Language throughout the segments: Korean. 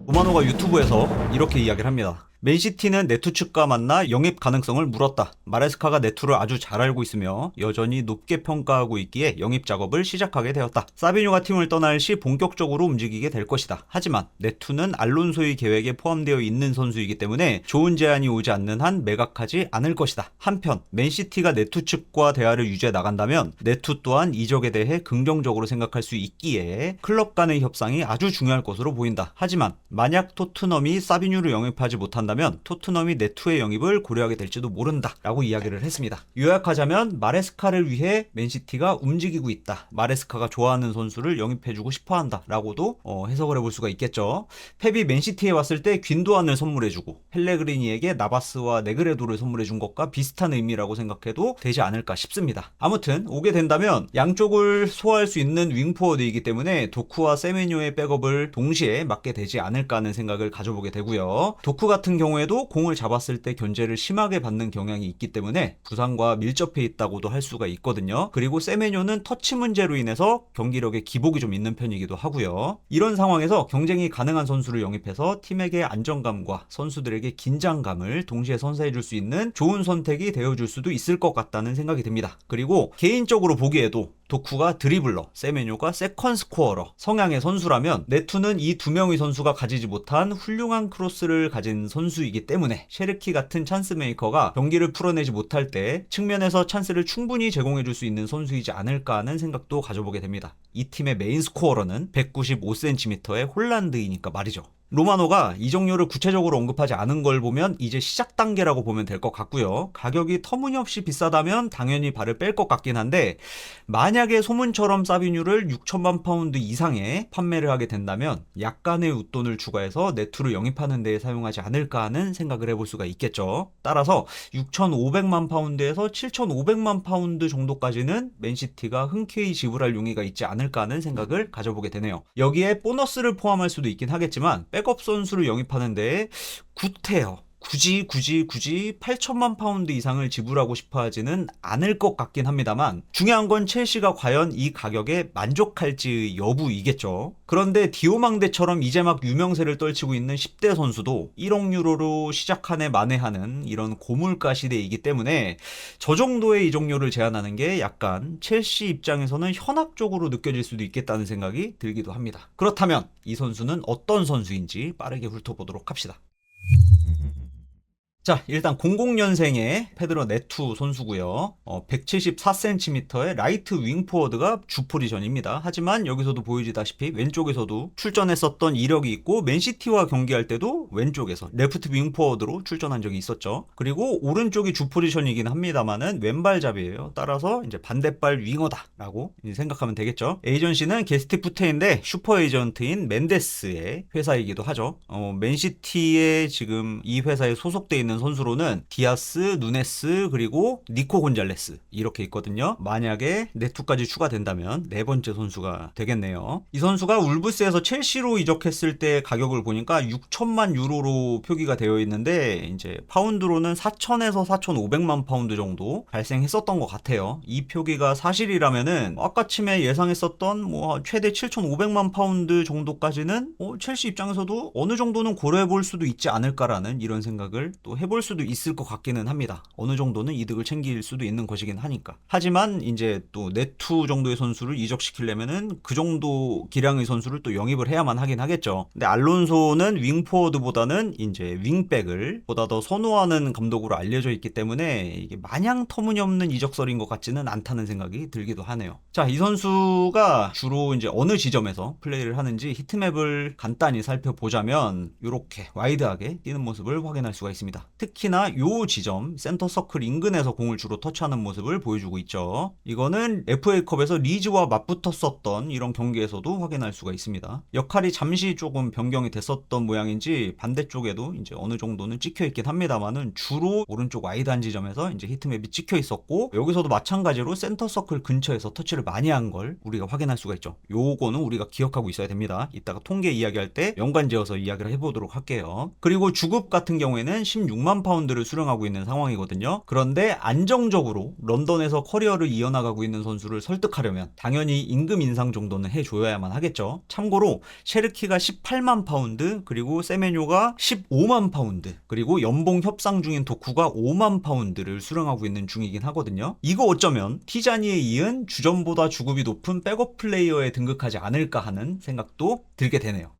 로마노가 유튜브에서 이렇게 이야기를 합니다. 맨시티는 네투 측과 만나 영입 가능성을 물었다. 마레스카가 네투를 아주 잘 알고 있으며 여전히 높게 평가하고 있기에 영입 작업을 시작하게 되었다. 사비뉴가 팀을 떠날 시 본격적으로 움직이게 될 것이다. 하지만 네투는 알론소의 계획에 포함되어 있는 선수이기 때문에 좋은 제안이 오지 않는 한 매각하지 않을 것이다. 한편 맨시티가 네투 측과 대화를 유지해 나간다면 네투 또한 이적에 대해 긍정적으로 생각할 수 있기에 클럽 간의 협상이 아주 중요할 것으로 보인다. 하지만 만약 토트넘이 사비뉴를 영입하지 못한다면 토트넘이 네투의 영입을 고려하게 될지도 모른다 라고 이야기를 했습니다. 요약하자면 마레스카를 위해 맨시티가 움직이고 있다. 마레스카가 좋아하는 선수를 영입해주고 싶어한다 라고도 해석을 해볼 수가 있겠죠. 펩이 맨시티에 왔을 때 귄도안을 선물해주고 펠레그리니에게 나바스와 네그레도를 선물해준 것과 비슷한 의미라고 생각해도 되지 않을까 싶습니다. 아무튼 오게 된다면 양쪽을 소화할 수 있는 윙포워드이기 때문에 도쿠와 세메뇨의 백업을 동시에 맡게 되지 않을까 하는 생각을 가져보게 되고요. 도쿠 같은 경우에도 공을 잡았을 때 견제를 심하게 받는 경향이 있기 때문에 부상과 밀접해 있다고도 할 수가 있거든요. 그리고 세메뇨는 터치 문제로 인해서 경기력에 기복이 좀 있는 편이기도 하고요. 이런 상황에서 경쟁이 가능한 선수를 영입해서 팀에게 안정감과 선수들에게 긴장감을 동시에 선사해 줄 수 있는 좋은 선택이 되어줄 수도 있을 것 같다는 생각이 듭니다. 그리고 개인적으로 보기에도 도쿠가 드리블러, 세메뇨가 세컨 스코어러 성향의 선수라면 네투는 이 두 명의 선수가 가지지 못한 훌륭한 크로스를 가진 선수이기 때문에 셰르키 같은 찬스 메이커가 경기를 풀어내지 못할 때 측면에서 찬스를 충분히 제공해줄 수 있는 선수이지 않을까 하는 생각도 가져보게 됩니다. 이 팀의 메인 스코어러는 195cm의 홀란드이니까 말이죠. 로마노가 이적료를 구체적으로 언급하지 않은 걸 보면 이제 시작 단계라고 보면 될 것 같고요. 가격이 터무니없이 비싸다면 당연히 발을 뺄 것 같긴 한데 만약에 소문처럼 사비뉴를 6천만 파운드 이상에 판매를 하게 된다면 약간의 웃돈을 추가해서 네투를 영입하는 데에 사용하지 않을까 하는 생각을 해볼 수가 있겠죠. 따라서 6,500만 파운드에서 7,500만 파운드 정도까지는 맨시티가 흔쾌히 지불할 용의가 있지 않을까 하는 생각을 가져보게 되네요. 여기에 보너스를 포함할 수도 있긴 하겠지만 백업 선수를 영입하는 데에 구태여 굳이 8천만 파운드 이상을 지불하고 싶어 하지는 않을 것 같긴 합니다만 중요한 건 첼시가 과연 이 가격에 만족할지 여부이겠죠. 그런데 디오망대처럼 이제 막 유명세를 떨치고 있는 10대 선수도 1억 유로로 시작한 해 만회하는 이런 고물가 시대이기 때문에 저 정도의 이적료를 제한하는 게 약간 첼시 입장에서는 현학적으로 느껴질 수도 있겠다는 생각이 들기도 합니다. 그렇다면 이 선수는 어떤 선수인지 빠르게 훑어보도록 합시다. 자, 일단 00년생의 페드로 네투 선수고요. 174cm의 라이트 윙포워드가 주 포지션입니다. 하지만 여기서도 보여지다시피 왼쪽에서도 출전했었던 이력이 있고 맨시티와 경기할 때도 왼쪽에서 레프트 윙포워드로 출전한 적이 있었죠. 그리고 오른쪽이 주 포지션이긴 합니다만은 왼발잡이에요. 따라서 이제 반대발 윙어다라고 생각하면 되겠죠. 에이전시는 게스티푸테인데 슈퍼 에이전트인 멘데스의 회사이기도 하죠. 맨시티에 지금 이 회사에 소속돼 있는 선수로는 디아스, 누네스 그리고 니코 곤잘레스 이렇게 있거든요. 만약에 네투까지 추가된다면 네 번째 선수가 되겠네요. 이 선수가 울브스에서 첼시로 이적했을 때 가격을 보니까 6천만 유로로 표기가 되어 있는데 이제 파운드로는 4천에서 4,500만 파운드 정도 발생했었던 것 같아요. 이 표기가 사실이라면은 아까쯤에 예상했었던 뭐 최대 7,500만 파운드 정도까지는 첼시 입장에서도 어느 정도는 고려해 볼 수도 있지 않을까라는 이런 생각을 또 해볼 수도 있을 것 같기는 합니다. 어느 정도는 이득을 챙길 수도 있는 것이긴 하니까. 하지만 이제 또 네투 정도의 선수를 이적시키려면은 그 정도 기량의 선수를 또 영입을 해야만 하긴 하겠죠. 근데 알론소는 윙포워드보다는 이제 윙백을 보다 더 선호하는 감독으로 알려져 있기 때문에 이게 마냥 터무니없는 이적설인 것 같지는 않다는 생각이 들기도 하네요. 자, 이 선수가 주로 이제 어느 지점에서 플레이를 하는지 히트맵을 간단히 살펴보자면 이렇게 와이드하게 뛰는 모습을 확인할 수가 있습니다. 특히나 요 지점 센터 서클 인근에서 공을 주로 터치하는 모습을 보여주고 있죠. 이거는 FA컵에서 리즈와 맞붙었었던 이런 경기에서도 확인할 수가 있습니다. 역할이 잠시 조금 변경이 됐었던 모양인지 반대쪽에도 이제 어느 정도는 찍혀 있긴 합니다만은 주로 오른쪽 와이드한 지점에서 이제 히트맵이 찍혀 있었고 여기서도 마찬가지로 센터 서클 근처에서 터치를 많이 한 걸 우리가 확인할 수가 있죠. 요거는 우리가 기억하고 있어야 됩니다. 이따가 통계 이야기할 때 연관지어서 이야기를 해보도록 할게요. 그리고 주급 같은 경우에는 16만 69만 파운드를 수령하고 있는 상황이거든요. 그런데 안정적으로 런던에서 커리어를 이어나가고 있는 선수를 설득하려면 당연히 임금 인상 정도는 해줘야만 하겠죠. 참고로 셰르키가 18만 파운드, 그리고 세메뇨가 15만 파운드, 그리고 연봉 협상 중인 도쿠가 5만 파운드를 수령하고 있는 중이긴 하거든요. 이거 어쩌면 티자니에 이은 주전보다 주급이 높은 백업 플레이어에 등극하지 않을까 하는 생각도 들게 되네요.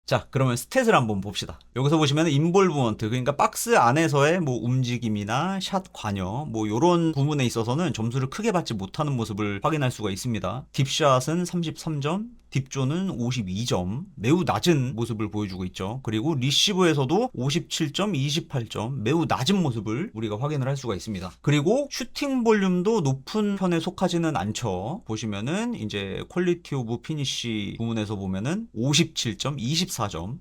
자, 그러면 스탯을 한번 봅시다. 여기서 보시면 인볼브먼트, 그러니까 박스 안에서의 뭐 움직임이나 샷 관여, 뭐 요런 부분에 있어서는 점수를 크게 받지 못하는 모습을 확인할 수가 있습니다. 딥샷은 33점, 딥존은 52점, 매우 낮은 모습을 보여주고 있죠. 그리고 리시브에서도 57점, 28점, 매우 낮은 모습을 우리가 확인을 할 수가 있습니다. 그리고 슈팅 볼륨도 높은 편에 속하지는 않죠. 보시면은 이제 퀄리티 오브 피니쉬 부분에서 보면은 57점, 24점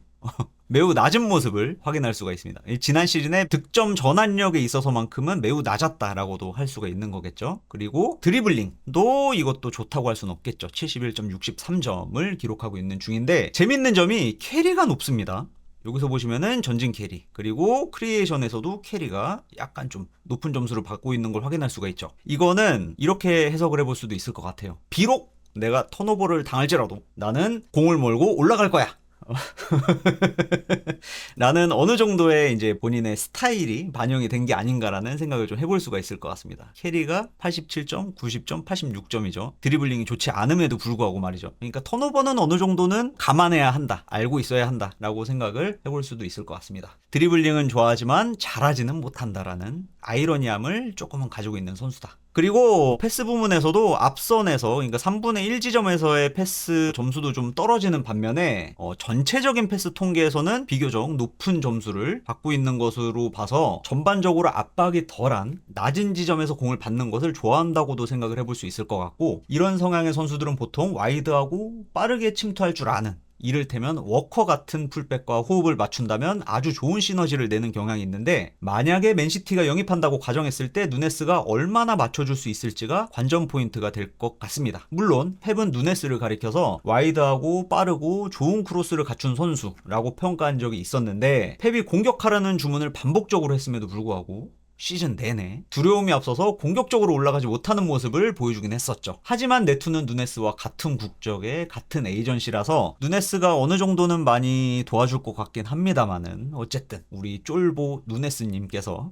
매우 낮은 모습을 확인할 수가 있습니다. 지난 시즌에 득점 전환력에 있어서만큼은 매우 낮았다라고도 할 수가 있는 거겠죠. 그리고 드리블링도 이것도 좋다고 할 수는 없겠죠. 71.63점을 기록하고 있는 중인데, 재밌는 점이 캐리가 높습니다. 여기서 보시면은 전진 캐리, 그리고 크리에이션에서도 캐리가 약간 좀 높은 점수를 받고 있는 걸 확인할 수가 있죠. 이거는 이렇게 해석을 해볼 수도 있을 것 같아요. 비록 내가 턴오버를 당할지라도 나는 공을 몰고 올라갈 거야 라는 어느 정도의 이제 본인의 스타일이 반영이 된 게 아닌가라는 생각을 좀 해볼 수가 있을 것 같습니다. 캐리가 87점, 90점, 86점이죠. 드리블링이 좋지 않음에도 불구하고 말이죠. 그러니까 턴오버는 어느 정도는 감안해야 한다, 알고 있어야 한다 라고 생각을 해볼 수도 있을 것 같습니다. 드리블링은 좋아하지만 잘하지는 못한다라는 아이러니함을 조금은 가지고 있는 선수다. 그리고 패스 부문에서도 앞선에서, 그러니까 3분의 1 지점에서의 패스 점수도 좀 떨어지는 반면에 전체적인 패스 통계에서는 비교적 높은 점수를 받고 있는 것으로 봐서 전반적으로 압박이 덜한 낮은 지점에서 공을 받는 것을 좋아한다고도 생각을 해볼 수 있을 것 같고, 이런 성향의 선수들은 보통 와이드하고 빠르게 침투할 줄 아는, 이를테면 워커 같은 풀백과 호흡을 맞춘다면 아주 좋은 시너지를 내는 경향이 있는데, 만약에 맨시티가 영입한다고 가정했을 때 누네스가 얼마나 맞춰줄 수 있을지가 관전 포인트가 될 것 같습니다. 물론 펩은 누네스를 가리켜서 와이드하고 빠르고 좋은 크로스를 갖춘 선수라고 평가한 적이 있었는데, 펩이 공격하라는 주문을 반복적으로 했음에도 불구하고 시즌 내내 두려움이 앞서서 공격적으로 올라가지 못하는 모습을 보여주긴 했었죠. 하지만 네투는 누네스와 같은 국적의 같은 에이전시라서 누네스가 어느 정도는 많이 도와줄 것 같긴 합니다만은, 어쨌든 우리 쫄보 누네스님께서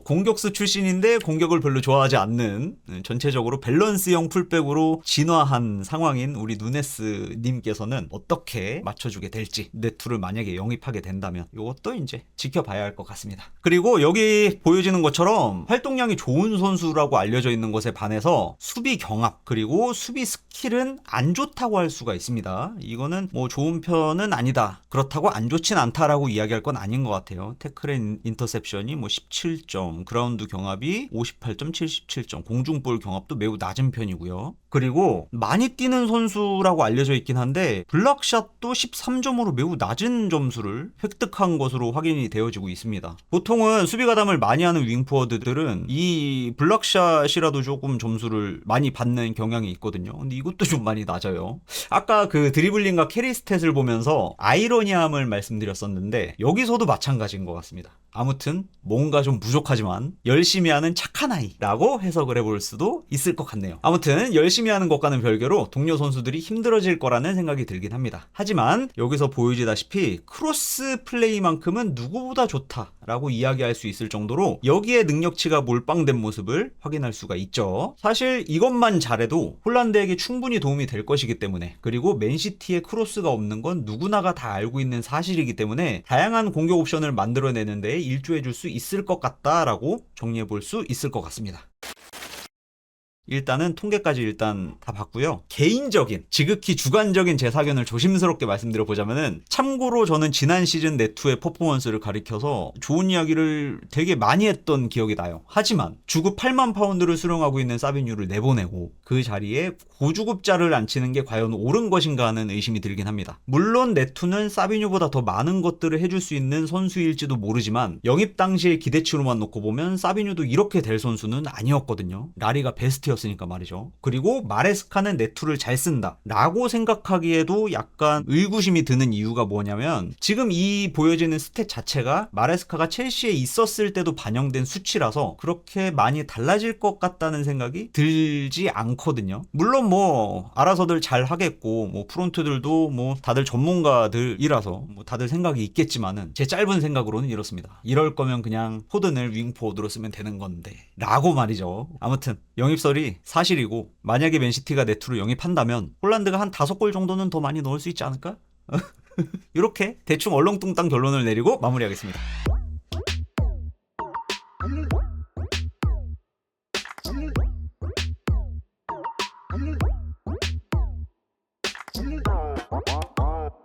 공격수 출신인데 공격을 별로 좋아하지 않는, 전체적으로 밸런스형 풀백으로 진화한 상황인 우리 누네스 님께서는 어떻게 맞춰주게 될지, 네투를 만약에 영입하게 된다면 이것도 이제 지켜봐야 할 것 같습니다. 그리고 여기 보여지는 것처럼 활동량이 좋은 선수라고 알려져 있는 것에 반해서 수비 경합 그리고 수비 스킬은 안 좋다고 할 수가 있습니다. 이거는 뭐 좋은 편은 아니다, 그렇다고 안 좋진 않다라고 이야기할 건 아닌 것 같아요. 태클 앤 인터셉션이 뭐 17점, 그라운드 경합이 58점, 77점, 공중볼 경합도 매우 낮은 편이고요. 그리고 많이 뛰는 선수라고 알려져 있긴 한데 블락샷도 13점으로 매우 낮은 점수를 획득한 것으로 확인이 되어지고 있습니다. 보통은 수비 가담을 많이 하는 윙포워드들은 이 블락샷이라도 조금 점수를 많이 받는 경향이 있거든요. 근데 이것도 좀 많이 낮아요. 아까 그 드리블링과 캐리 스탯을 보면서 아이러니함을 말씀드렸었는데 여기서도 마찬가지인 것 같습니다. 아무튼 뭔가 좀 부족하지만 열심히 하는 착한 아이라고 해석을 해볼 수도 있을 것 같네요. 아무튼 열심히 하는 것과는 별개로 동료 선수들이 힘들어질 거라는 생각이 들긴 합니다. 하지만 여기서 보여지다시피 크로스 플레이만큼은 누구보다 좋다라고 이야기할 수 있을 정도로 여기에 능력치가 몰빵된 모습을 확인할 수가 있죠. 사실 이것만 잘해도 홀란드에게 충분히 도움이 될 것이기 때문에, 그리고 맨시티에 크로스가 없는 건 누구나가 다 알고 있는 사실이기 때문에 다양한 공격 옵션을 만들어내는 데 일조해 줄 수 있을 것 같다라고 정리해 볼 수 있을 것 같습니다. 일단은 통계까지 일단 다 봤고요. 개인적인, 지극히 주관적인 제 사견을 조심스럽게 말씀드려 보자면은, 참고로 저는 지난 시즌 네투의 퍼포먼스를 가리켜서 좋은 이야기를 되게 많이 했던 기억이 나요. 하지만 주급 8만 파운드를 수령하고 있는 사비뉴를 내보내고 그 자리에 고주급자를 앉히는 게 과연 옳은 것인가 하는 의심이 들긴 합니다. 물론 네투는 사비뉴보다 더 많은 것들을 해줄 수 있는 선수일지도 모르지만 영입 당시의 기대치로만 놓고 보면 사비뉴도 이렇게 될 선수는 아니었거든요. 라리가 베스트였어요. 있었으니까 말이죠. 그리고 마레스카는 네투를 잘 쓴다 라고 생각하기에도 약간 의구심이 드는 이유가 뭐냐면 지금 이 보여지는 스탯 자체가 마레스카가 첼시에 있었을 때도 반영된 수치라서 그렇게 많이 달라질 것 같다는 생각이 들지 않거든요. 물론 뭐 알아서들 잘 하겠고 뭐 프론트들도 뭐 다들 전문가들이라서 뭐 다들 생각이 있겠지만은 제 짧은 생각으로는 이렇습니다. 이럴 거면 그냥 포든을 윙포워드로 쓰면 되는 건데 라고 말이죠. 아무튼 영입설이 사실이고 만약에 맨시티가 네투를 영입한다면 홀란드가 한 5골 정도는 더 많이 넣을 수 있지 않을까? 이렇게 대충 얼렁뚱땅 결론을 내리고 마무리하겠습니다.